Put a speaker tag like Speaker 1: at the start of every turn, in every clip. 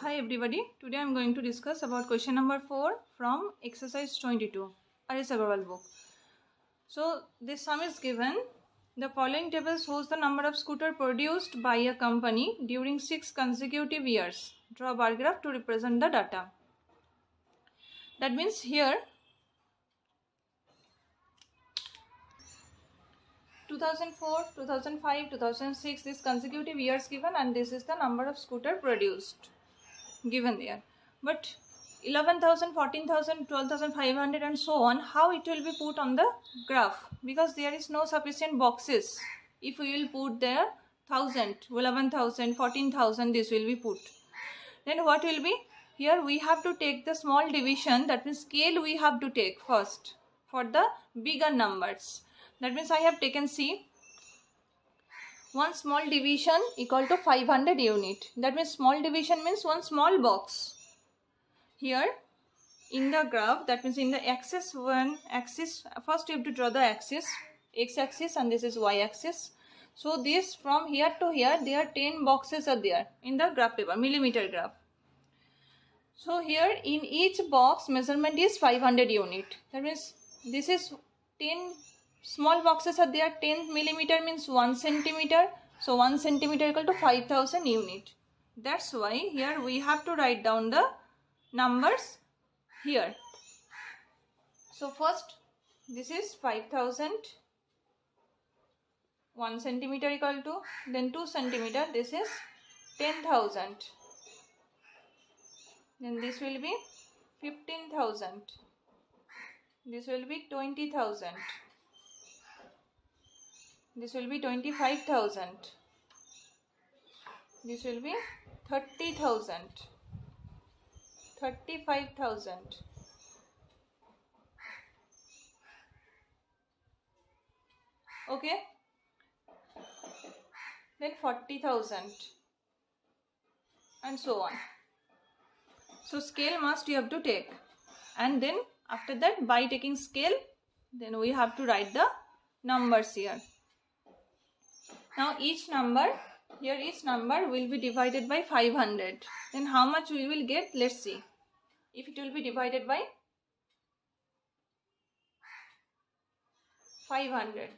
Speaker 1: Hi everybody, today I am going to discuss about question number 4 from exercise 22, Aris Agarwal book. So this sum is given. The following table shows the number of scooter produced by a company during 6 consecutive years. Draw a bar graph to represent the data. That means here 2004, 2005, 2006 these consecutive years given, and this is the number of scooter produced given there. But 11,000, 14,000, 12,500 and so on, how it will be put on the graph? Because there is no sufficient boxes. If we will put there 1,000, 11,000, 14,000, this will be put. Then what will be? Here we have to take the small division, that means scale we have to take first for the bigger numbers. That means I have taken C. One small division equal to 500 unit. That means small division means one small box. Here in the graph, that means in the axis, one axis, first you have to draw the axis, x axis, and this is y axis. So this from here to here, there are 10 boxes are there in the graph paper, millimeter graph. So here in each box measurement is 500 unit. That means this is 10 small boxes are there. 10 millimeter means 1 centimeter. So 1 centimeter equal to 5,000 unit. That's why here we have to write down the numbers here. So first this is 5,000, 1 centimeter equal to, then 2 centimeter, this is 10,000. Then this will be 15,000. This will be 20,000. This will be 25,000. This will be 30,000. 35,000. Okay. Then 40,000. And so on. So scale must you have to take. And then after that, by taking scale, then we have to write the numbers here. Now each number will be divided by 500. Then how much we will get? Let's see. If it will be divided by 500.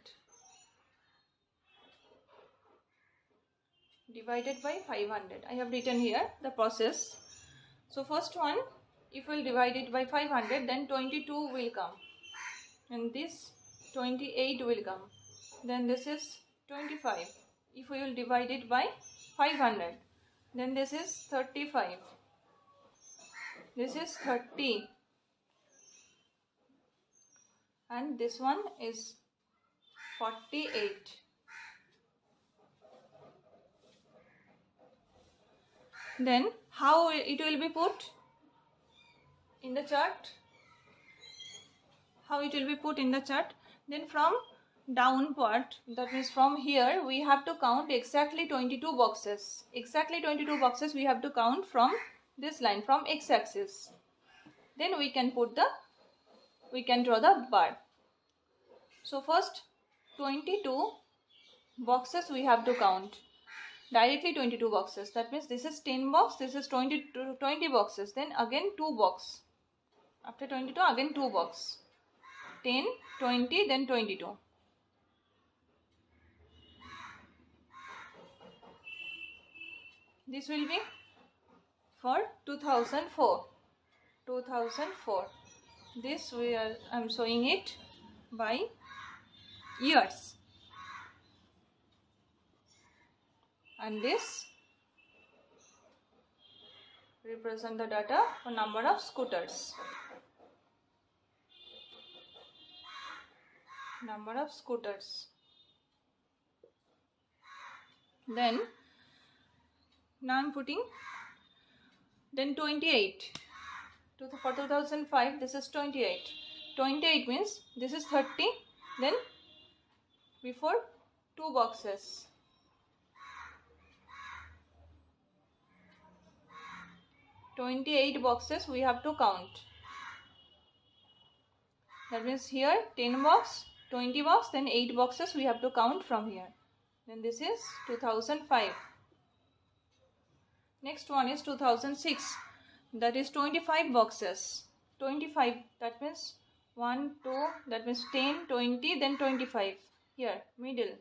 Speaker 1: Divided by 500. I have written here the process. So first one, if we will divide it by 500, then 22 will come. And this 28 will come. Then this is 25. If we will divide it by 500, then this is 35. This is 30. And this one is 48. Then how it will be put in the chart? How it will be put in the chart? Then from down part, that means from here, we have to count exactly 22 boxes. Exactly 22 boxes we have to count from this line, from x-axis. Then we can draw the bar. So first 22 boxes we have to count. Directly 22 boxes. That means this is 10 box, this is 20 boxes. Then again 2 box. After 22 again 2 box. 10, 20, then 22. This will be for 2004. 2004. This I am showing it by years. And this represent the data for number of scooters. Number of scooters. Then now I am putting then 28. For 2005 this is 28. 28 means this is 30. Then before 2 boxes. 28 boxes we have to count. That means here 10 box, 20 box, then 8 boxes we have to count from here. Then this is 2005. Next one is 2006. That is 25 boxes. 25. That means 1, 2. That means 10, 20, then 25. Here, middle.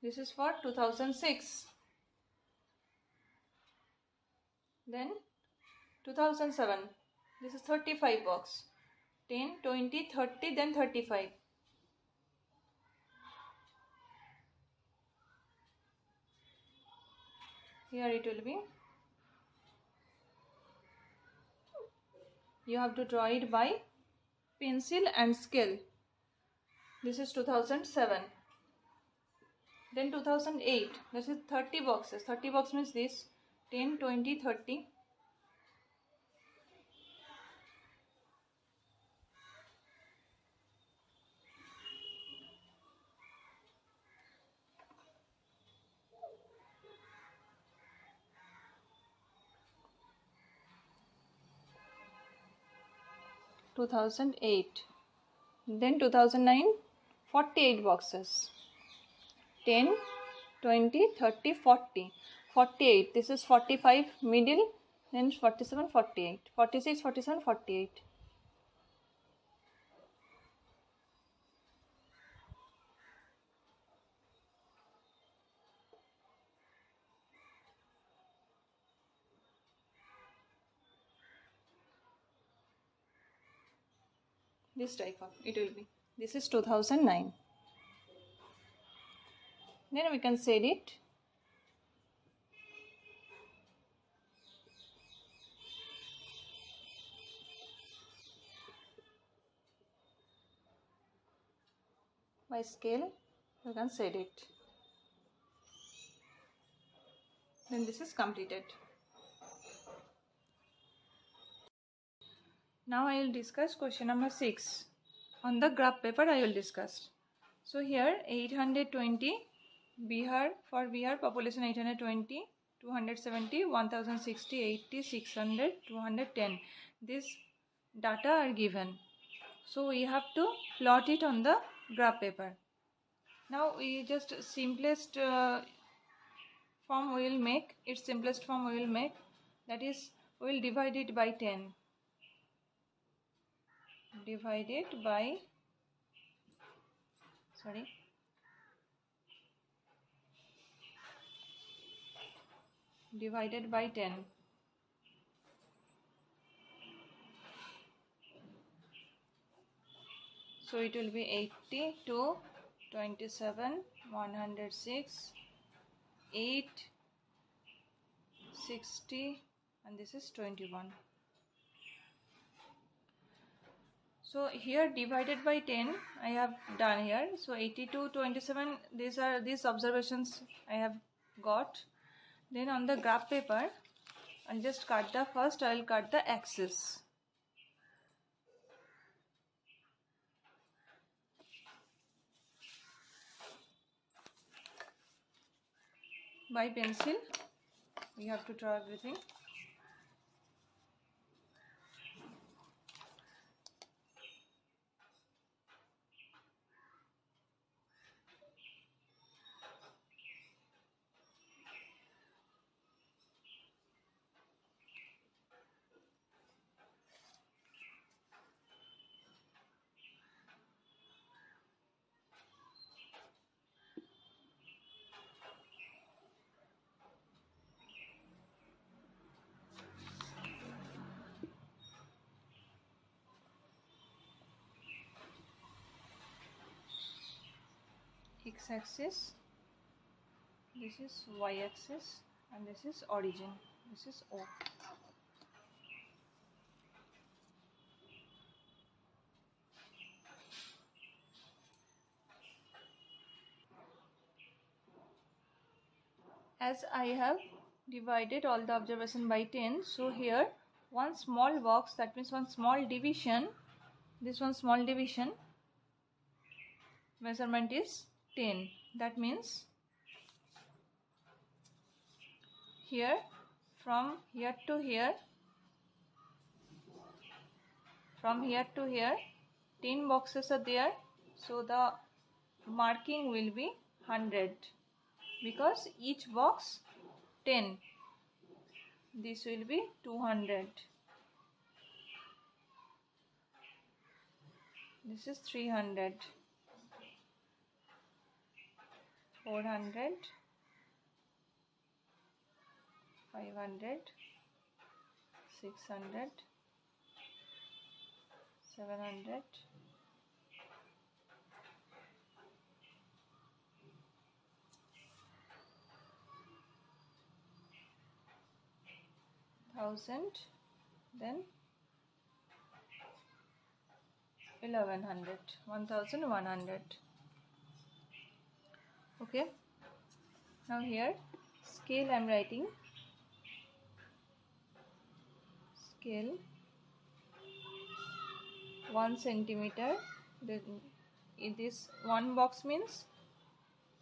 Speaker 1: This is for 2006. Then 2007. This is 35 box. 10, 20, 30, then 35. Here it will be. You have to draw it by pencil and scale. This is 2007. Then 2008. This is 30 boxes. 30 box means this. 10, 20, 30. Then 2009, 48 boxes. 10, 20, 30, 40. 48. This is 45 middle, then 47, 48. 46, 47, 48. This type of it will be. This is 2009. Then we can set it. By scale, you can set it. Then this is completed. Now I will discuss question number 6. On the graph paper I will discuss. So here 820 Bihar, for Bihar population 820, 270, 1060, 80, 600, 210. These data are given. So we have to plot it on the graph paper. Now we just simplest form we will make. Its simplest form we will make. That is, we will divide it by 10. Divided by divided by 10. So it will be 82, 27, 106, 8, 60, and this is 21. So here divided by 10 I have done here. So 82, 27, these observations I have got. Then on the graph paper I'll just cut the first, I'll cut the axis. By pencil we have to draw everything. X-axis, this is Y-axis, and this is origin, this is O. As I have divided all the observation by 10, so here one small box, that means one small division, this one small division measurement is 10. That means here, from here to here, 10 10 boxes are there, so the marking will be 100 because each box 10. This will be 200. This is 300, 400, 500, 600, 700, 1000, then 1100, 1100. Okay, now here scale I am writing, scale 1 centimeter. This one box means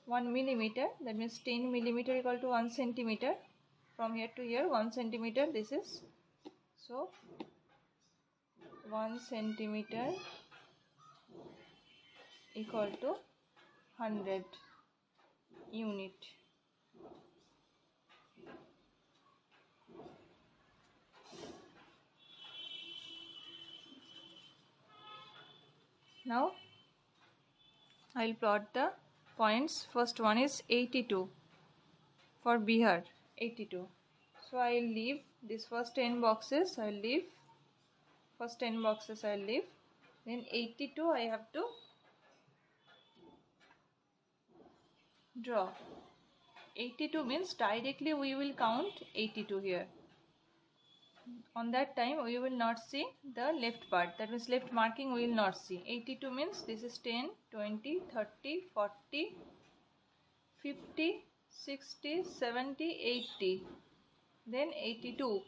Speaker 1: 1 millimeter, that means 10 millimeter equal to 1 centimeter. From here to here 1 centimeter, this is, so 1 centimeter equal to 100 unit. Now I will plot the points. First one is 82 for Bihar, 82. So I will leave this first 10 boxes, I will leave, first 10 boxes I will leave, then 82 I have to draw. 82 means directly we will count 82 here. On that time we will not see the left part, that means left marking we will not see. 82 means this is 10, 20, 30, 40, 50, 60, 70, 80, then 82,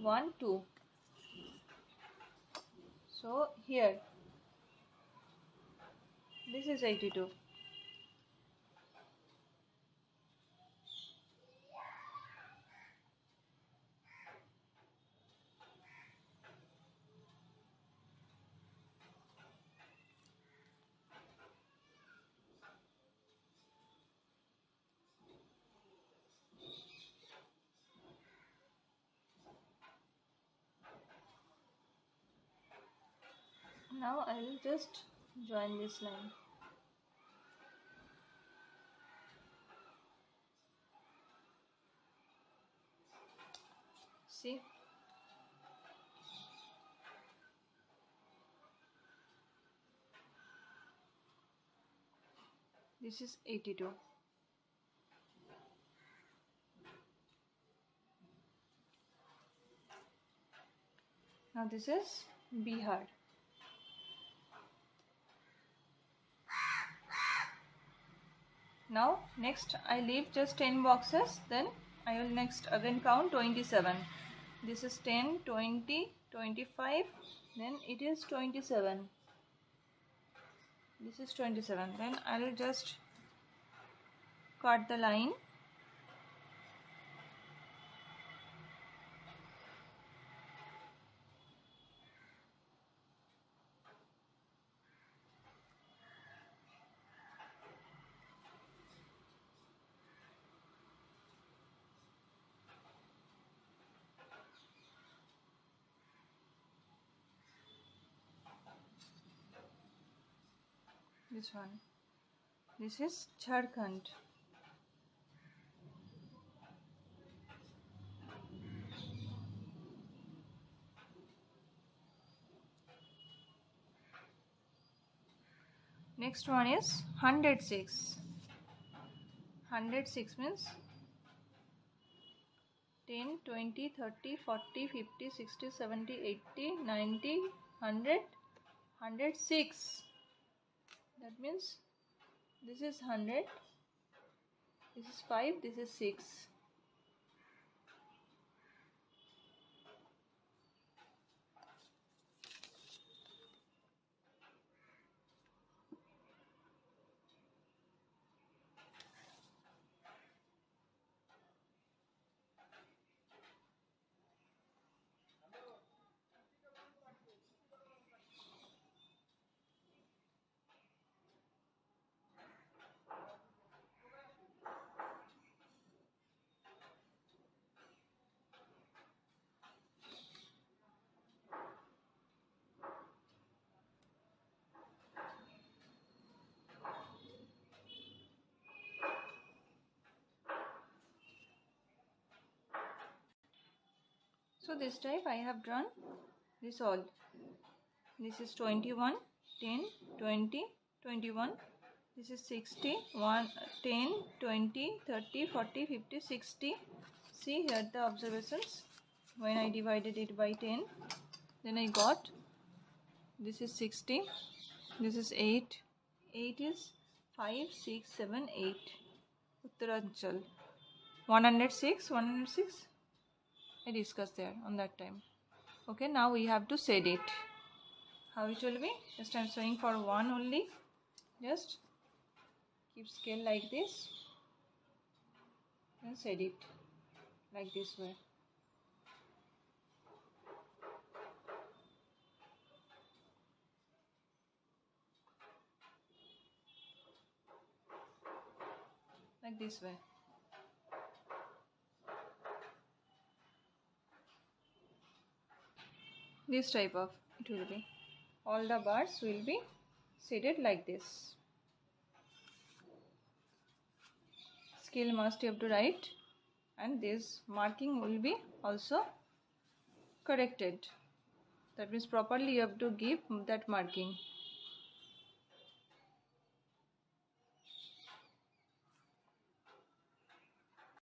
Speaker 1: 1, 2. So here this is 82. Now I will just join this line. See, this is 82. Now this is Bihar. Now next I leave just 10 boxes, then I will next again count 27. This is 10, 20, 25, then it is 27. This is 27. Then I will just cut the line. This one. This is Jharkhand. Next one is 106. 106 means 10, 20, 30, 40, 50, 60, 70, 80, 90, 100, 106. That means this is 100, this is 5, this is 6. So this type I have drawn this all. This is 21, 10, 20, 21. This is 60, 1, 10, 20, 30, 40, 50, 60. See here the observations. When I divided it by 10, then I got this is 60, this is 8. 8 is 5, 6, 7, 8. Uttaranchal. 106, 106. I discussed there on that time. Okay, now we have to set it. How it will be? Just I am showing for one only. Just keep scale like this and set it like this way. Like this way. This type of it will be. All the bars will be seated like this. Scale must you have to write, and this marking will be also corrected. That means properly you have to give that marking.